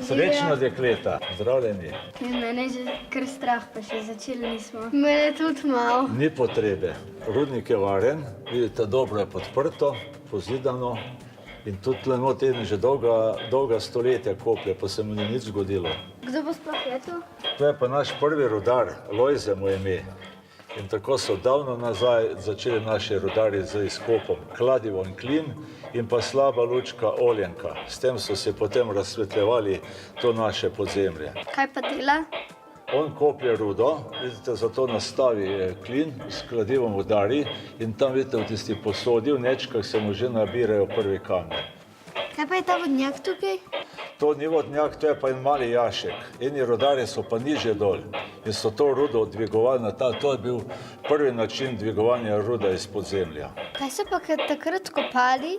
Srečno, dekleta. Zdravljeni. Mene je že kar strah, pa še začeli nismo. Mene tudi malo. Ni potrebe. Rudnik je varen, vidite, dobro je podprto, pozidano in tudi tle not že dolga stoletja koplje, pa se mu ni nič zgodilo. Kdo bo sploh je tu? To je pa naš prvi rudar, Lojze mu je ime. In tako so davno nazaj začeli naši rudarji z izkopom kladivo in klin in pa slaba lučka oljenka. S tem so se potem razsvetljevali to naše podzemlje. Kaj pa dela? On koplje rudo, vidite, zato nastavi klin, s kladivom udari in tam vidite v tisti posodi, v nečkah se mu že nabirajo prvi kamni. Kaj pa je ta vodnjak tukaj? To ni vodnjak, to je pa en mali jašek. Eni rudarji so pa nižje dol in so to rudo dvigovali na ta. To je bil prvi način dvigovanja ruda iz podzemlja. Kaj so pa takrat kopali?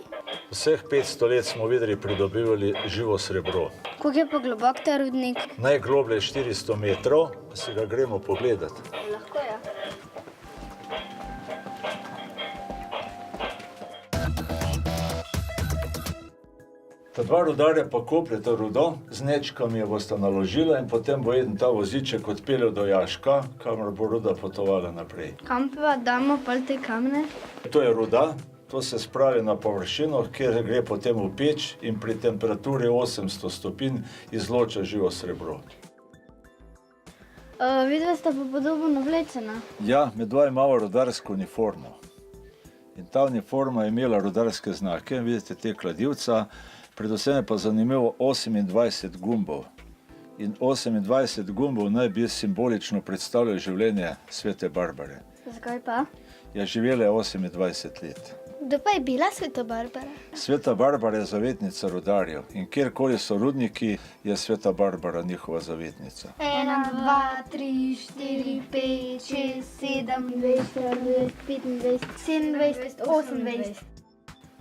Vseh 500 let smo videli pridobivali živo srebro. Koliko je pa globok ta rudnik? Najgloblje je 400 metrov, pa si ga gremo pogledati. Lahko je. Ta dva rudarja pa kopljeta rudo, z nečkami jo bosta naložila in potem bo eden ta voziček odpeljal do jaška, kamor bo ruda potovala naprej. Kam pa damo pol te kamne? To je ruda, to se spravi na površino, kjer gre potem v peč in pri temperaturi 800 stopinj izloča živo srebro. Vidva sta pa podobno oblečena. Ja, medva imamo rudarsko uniformo. In ta uniforma je imela rudarske znake, vidite te kladivca, predvsem je pa zanimivo 28 gumbov. In 28 gumbov naj bi simbolično predstavljalo življenje svete Barbare. Zakaj pa? Je živela 28 let. Kdo pa je bila sveta Barbara? Sveta Barbara je zavetnica rudarjev in kjerkoli so rudniki, je sveta Barbara njihova zavetnica. 1, 2, 3, 4, 5, 6, 7, 20, 25, 27, 28.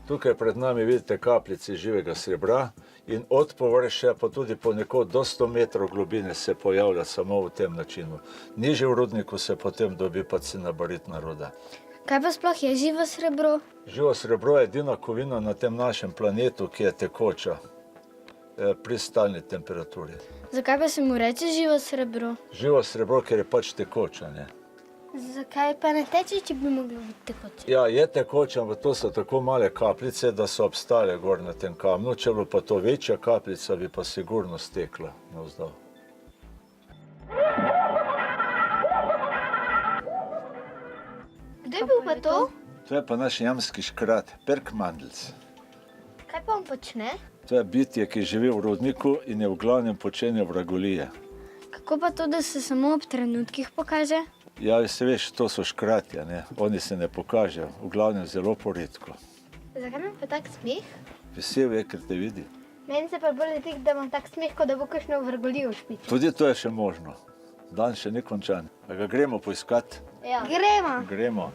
Tukaj pred nami vidite kapljice živega srebra in od površja pa tudi ponekod do 100 metrov globine se pojavlja samo v tem načinu. Nižje v rudniku se potem dobi pa cinabaritna ruda. Kaj pa sploh je živo srebro? Živo srebro je edina kovina na tem našem planetu, ki je tekoča pri stalni temperaturi. Zakaj pa se mu reče živo srebro? Živo srebro, ker je pač tekoča, ne? Zakaj pa ne teče, če bi moglo biti tekoče? Ja, je tekoča, ampak to so tako male kapljice, da so obstale gor na tem kamnu. Če bi pa to večja kapljica, bi pa sigurno stekla navzdol. Kdo je bil pa to? To je pa naš jamski škrat, Perkmandelc. Kaj pa on počne? To je bitje, ki živi v rudniku in je v glavnem počenja vragolije. Kako pa to, da se samo ob trenutkih pokaže? Ja, se veš, to so škratja, ne? Oni se ne pokažejo, v glavnem zelo poredko. Zakaj imam pa tak smeh? Vesel je, ker te vidi. Meni se pa bolj zdi, da imam tak smeh, kot da bo kakšno vrgolijo špičo. Tudi to je še možno. Dan še ni končan. A ga gremo poiskat? Ja. Gremo! Gremo.